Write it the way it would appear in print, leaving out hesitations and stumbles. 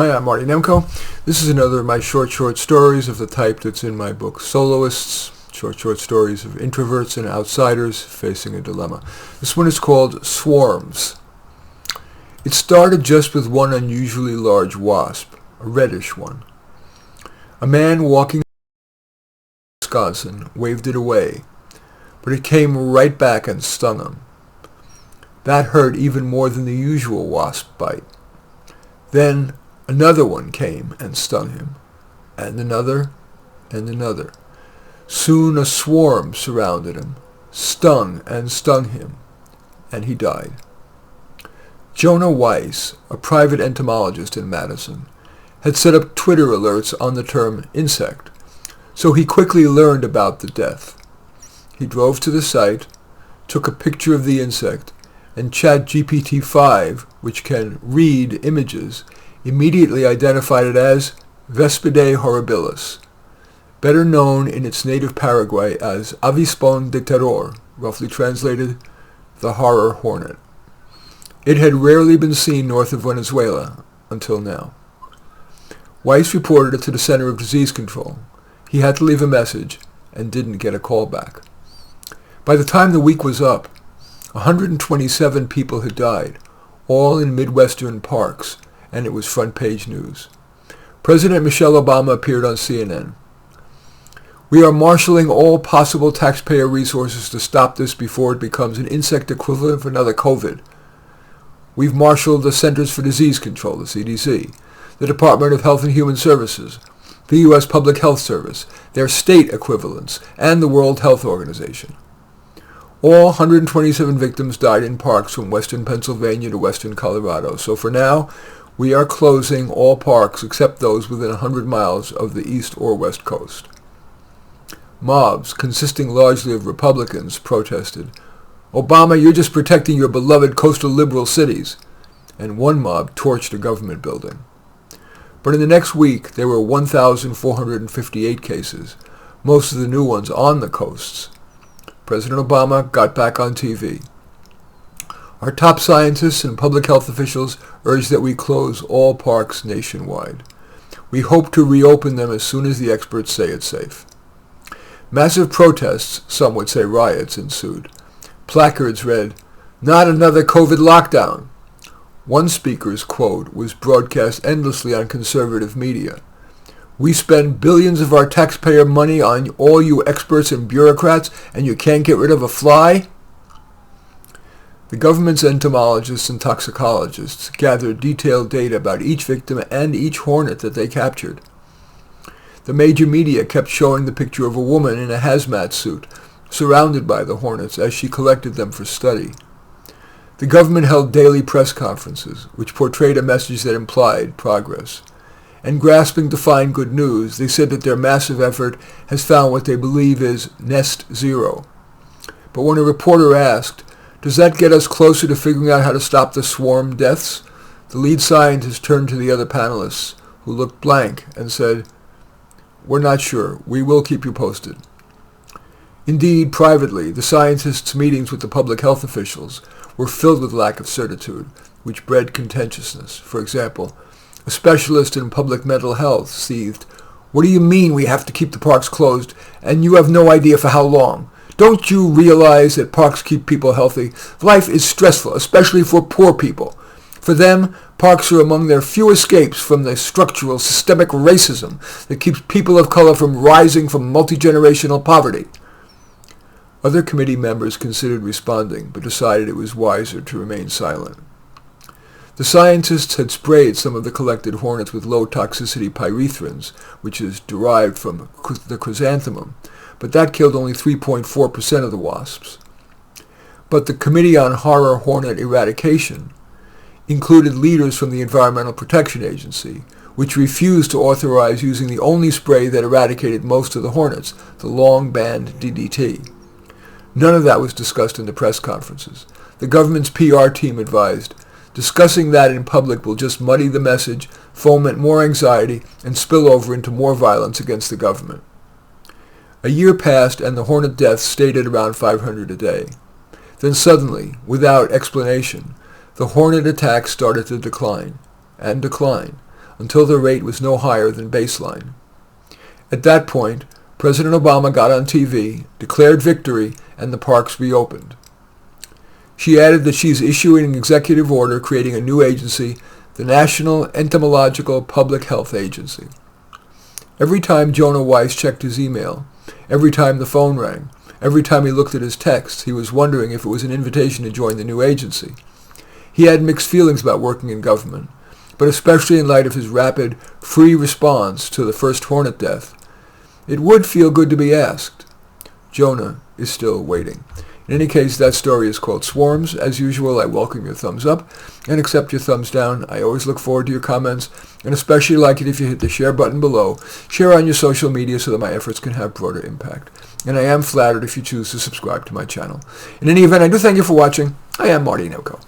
Hi, I'm Marty Nemko. This is another of my short stories of the type that's in my book Soloists, short stories of introverts and outsiders facing a dilemma. This one is called Swarms. It started just with one unusually large wasp, a reddish one. A man walking in Wisconsin waved it away, but it came right back and stung him. That hurt even more than the usual wasp bite. Then another one came and stung him, and another, and another. Soon a swarm surrounded him, stung him, and he died. Jonah Weiss, a private entomologist in Madison, had set up Twitter alerts on the term insect, so he quickly learned about the death. He drove to the site, took a picture of the insect, and ChatGPT-5, which can read images, immediately identified it as Vespidae horribilis, better known in its native Paraguay as Avispón de terror, roughly translated, the horror hornet. It had rarely been seen north of Venezuela until now. Weiss reported it to the Center of Disease Control. He had to leave a message and didn't get a call back. By the time the week was up, 127 people had died, all in Midwestern parks, and it was front-page news. President Michelle Obama appeared on CNN. "We are marshaling all possible taxpayer resources to stop this before it becomes an insect equivalent of another COVID. We've marshaled the Centers for Disease Control, the CDC, the Department of Health and Human Services, the U.S. Public Health Service, their state equivalents, and the World Health Organization. All 127 victims died in parks from western Pennsylvania to western Colorado. So for now, we are closing all parks except those within 100 miles of the east or west coast." Mobs, consisting largely of Republicans, protested, "Obama, you're just protecting your beloved coastal liberal cities." And one mob torched a government building. But in the next week, there were 1,458 cases, most of the new ones on the coasts. President Obama got back on TV. "Our top scientists and public health officials urge that we close all parks nationwide. We hope to reopen them as soon as the experts say it's safe." Massive protests, some would say riots, ensued. Placards read, "Not another COVID lockdown." One speaker's quote was broadcast endlessly on conservative media. "We spend billions of our taxpayer money on all you experts and bureaucrats, and you can't get rid of a fly?" The government's entomologists and toxicologists gathered detailed data about each victim and each hornet that they captured. The major media kept showing the picture of a woman in a hazmat suit, surrounded by the hornets as she collected them for study. The government held daily press conferences, which portrayed a message that implied progress. And grasping to find good news, they said that their massive effort has found what they believe is Nest Zero. But when a reporter asked, "Does that get us closer to figuring out how to stop the swarm deaths?" the lead scientist turned to the other panelists, who looked blank, and said, "We're not sure. We will keep you posted." Indeed, privately, the scientists' meetings with the public health officials were filled with lack of certitude, which bred contentiousness. For example, a specialist in public mental health seethed, "What do you mean we have to keep the parks closed, and you have no idea for how long? Don't you realize that parks keep people healthy? Life is stressful, especially for poor people. For them, parks are among their few escapes from the structural, systemic racism that keeps people of color from rising from multi-generational poverty." Other committee members considered responding, but decided it was wiser to remain silent. The scientists had sprayed some of the collected hornets with low-toxicity pyrethrins, which is derived from the chrysanthemum, but that killed only 3.4% of the wasps. But the Committee on Horror Hornet Eradication included leaders from the Environmental Protection Agency, which refused to authorize using the only spray that eradicated most of the hornets, the long-band DDT. None of that was discussed in the press conferences. The government's PR team advised, "Discussing that in public will just muddy the message, foment more anxiety, and spill over into more violence against the government." A year passed and the hornet deaths stayed at around 500 a day. Then suddenly, without explanation, the hornet attacks started to decline, until the rate was no higher than baseline. At that point, President Obama got on TV, declared victory, and the parks reopened. She added that she's issuing an executive order creating a new agency, the National Entomological Public Health Agency. Every time Jonah Weiss checked his email, every time the phone rang, every time he looked at his texts, he was wondering if it was an invitation to join the new agency. He had mixed feelings about working in government, but especially in light of his rapid, free response to the first Hornet death, it would feel good to be asked. Jonah is still waiting. In any case, that story is called Swarms. As usual, I welcome your thumbs up and accept your thumbs down. I always look forward to your comments, and especially like it if you hit the share button below. Share on your social media so that my efforts can have broader impact. And I am flattered if you choose to subscribe to my channel. In any event, I do thank you for watching. I am Marty Nowko.